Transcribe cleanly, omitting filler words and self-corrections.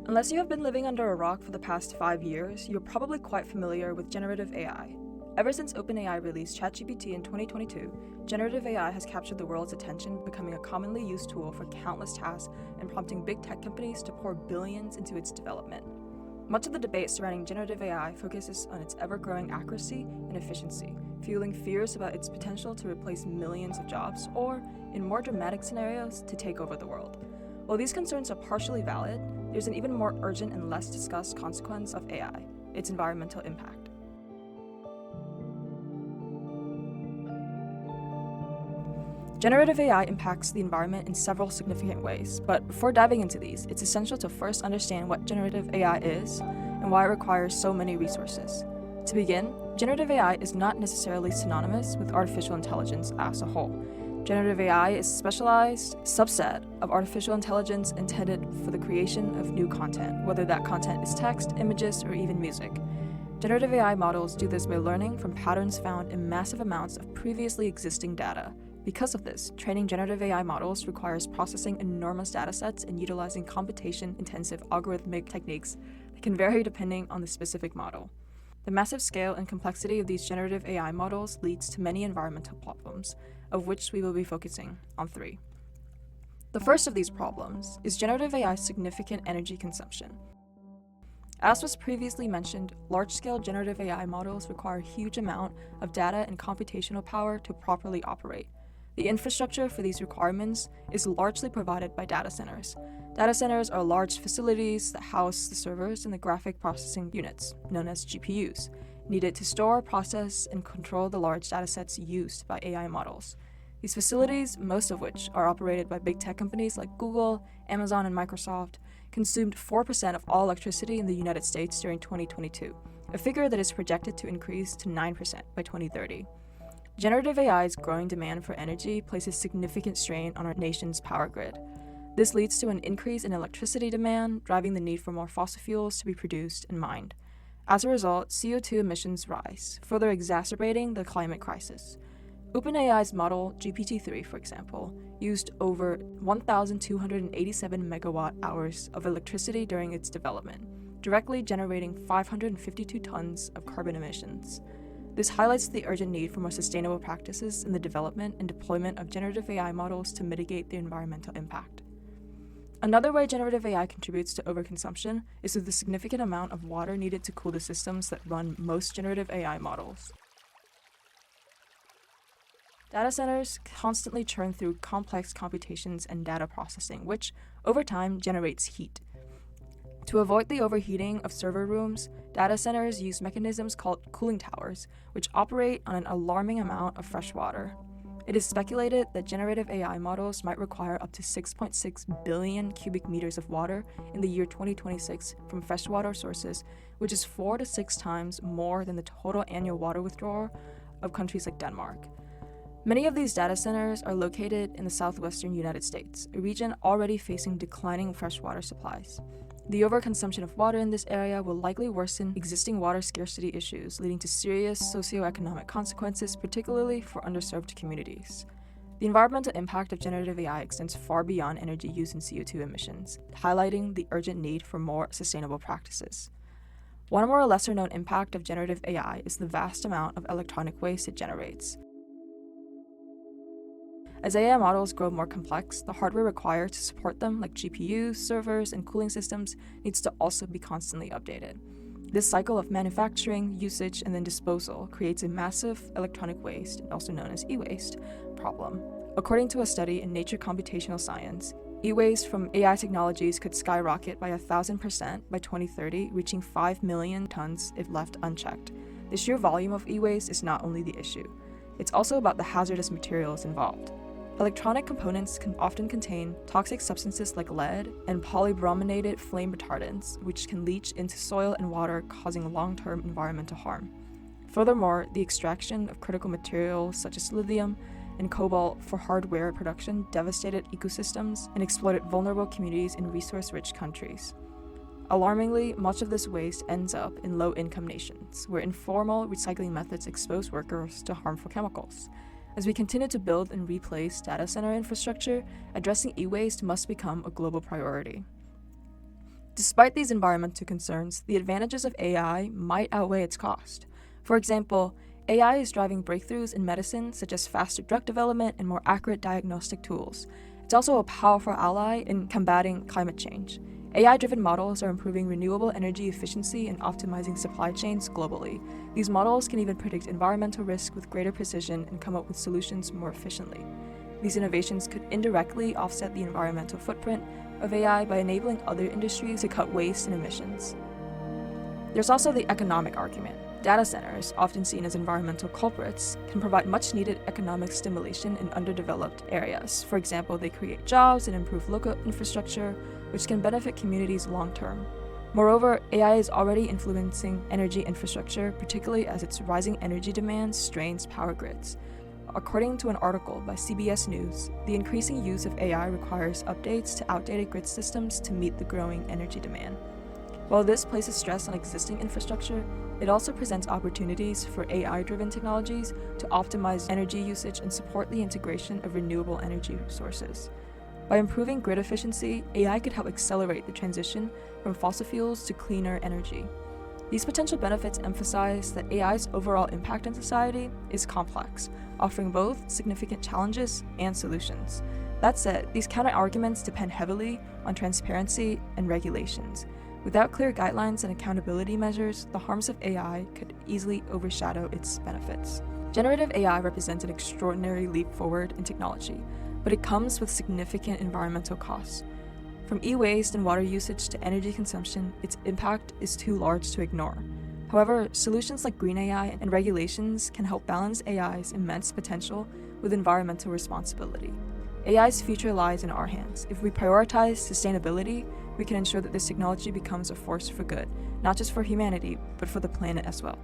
Unless you have been living under a rock for the past 5 years, you're probably quite familiar with generative AI. Ever since OpenAI released ChatGPT in 2022, generative AI has captured the world's attention, becoming a commonly used tool for countless tasks and prompting big tech companies to pour billions into its development. Much of the debate surrounding generative AI focuses on its ever-growing accuracy and efficiency, fueling fears about its potential to replace millions of jobs or, in more dramatic scenarios, to take over the world. While these concerns are partially valid, there's an even more urgent and less discussed consequence of AI, its environmental impact. Generative AI impacts the environment in several significant ways, but before diving into these, it's essential to first understand what generative AI is and why it requires so many resources. To begin, generative AI is not necessarily synonymous with artificial intelligence as a whole. Generative AI is a specialized subset of artificial intelligence intended for the creation of new content, whether that content is text, images, or even music. Generative AI models do this by learning from patterns found in massive amounts of previously existing data. Because of this, training generative AI models requires processing enormous datasets and utilizing computation-intensive algorithmic techniques that can vary depending on the specific model. The massive scale and complexity of these generative AI models leads to many environmental problems, of which we will be focusing on 3. The first of these problems is generative AI's significant energy consumption. As was previously mentioned, large-scale generative AI models require a huge amount of data and computational power to properly operate. The infrastructure for these requirements is largely provided by data centers. Data centers are large facilities that house the servers and the graphic processing units, known as GPUs, needed to store, process, and control the large datasets used by AI models. These facilities, most of which are operated by big tech companies like Google, Amazon, and Microsoft, consumed 4% of all electricity in the United States during 2022, a figure that is projected to increase to 9% by 2030. Generative AI's growing demand for energy places significant strain on our nation's power grid. This leads to an increase in electricity demand, driving the need for more fossil fuels to be produced and mined. As a result, CO2 emissions rise, further exacerbating the climate crisis. OpenAI's model GPT-3, for example, used over 1,287 megawatt-hours of electricity during its development, directly generating 552 tons of carbon emissions. This highlights the urgent need for more sustainable practices in the development and deployment of generative AI models to mitigate the environmental impact. Another way generative AI contributes to overconsumption is through the significant amount of water needed to cool the systems that run most generative AI models. Data centers constantly churn through complex computations and data processing, which, over time, generates heat. To avoid the overheating of server rooms, data centers use mechanisms called cooling towers, which operate on an alarming amount of fresh water. It is speculated that generative AI models might require up to 6.6 billion cubic meters of water in the year 2026 from freshwater sources, which is 4 to 6 times more than the total annual water withdrawal of countries like Denmark. Many of these data centers are located in the southwestern United States, a region already facing declining freshwater supplies. The overconsumption of water in this area will likely worsen existing water scarcity issues, leading to serious socioeconomic consequences, particularly for underserved communities. The environmental impact of generative AI extends far beyond energy use and CO2 emissions, highlighting the urgent need for more sustainable practices. One more lesser-known impact of generative AI is the vast amount of electronic waste it generates. As AI models grow more complex, the hardware required to support them, like GPUs, servers, and cooling systems, needs to also be constantly updated. This cycle of manufacturing, usage, and then disposal creates a massive electronic waste, also known as e-waste, problem. According to a study in Nature Computational Science, e-waste from AI technologies could skyrocket by 1,000% by 2030, reaching 5 million tons if left unchecked. The sheer volume of e-waste is not only the issue. It's also about the hazardous materials involved. Electronic components can often contain toxic substances like lead and polybrominated flame retardants, which can leach into soil and water, causing long-term environmental harm. Furthermore, the extraction of critical materials such as lithium and cobalt for hardware production devastated ecosystems and exploited vulnerable communities in resource-rich countries. Alarmingly, much of this waste ends up in low-income nations, where informal recycling methods expose workers to harmful chemicals. As we continue to build and replace data center infrastructure, addressing e-waste must become a global priority. Despite these environmental concerns, the advantages of AI might outweigh its cost. For example, AI is driving breakthroughs in medicine, such as faster drug development and more accurate diagnostic tools. It's also a powerful ally in combating climate change. AI-driven models are improving renewable energy efficiency and optimizing supply chains globally. These models can even predict environmental risk with greater precision and come up with solutions more efficiently. These innovations could indirectly offset the environmental footprint of AI by enabling other industries to cut waste and emissions. There's also the economic argument. Data centers, often seen as environmental culprits, can provide much-needed economic stimulation in underdeveloped areas. For example, they create jobs and improve local infrastructure, which can benefit communities long-term. Moreover, AI is already influencing energy infrastructure, particularly as its rising energy demand strains power grids. According to an article by CBS News, the increasing use of AI requires updates to outdated grid systems to meet the growing energy demand. While this places stress on existing infrastructure, it also presents opportunities for AI-driven technologies to optimize energy usage and support the integration of renewable energy sources. By improving grid efficiency, AI could help accelerate the transition from fossil fuels to cleaner energy. These potential benefits emphasize that AI's overall impact on society is complex, offering both significant challenges and solutions. That said, these counter-arguments depend heavily on transparency and regulations. Without clear guidelines and accountability measures, the harms of AI could easily overshadow its benefits. Generative AI represents an extraordinary leap forward in technology, but it comes with significant environmental costs. From e-waste and water usage to energy consumption, its impact is too large to ignore. However, solutions like green AI and regulations can help balance AI's immense potential with environmental responsibility. AI's future lies in our hands. If we prioritize sustainability, we can ensure that this technology becomes a force for good, not just for humanity, but for the planet as well.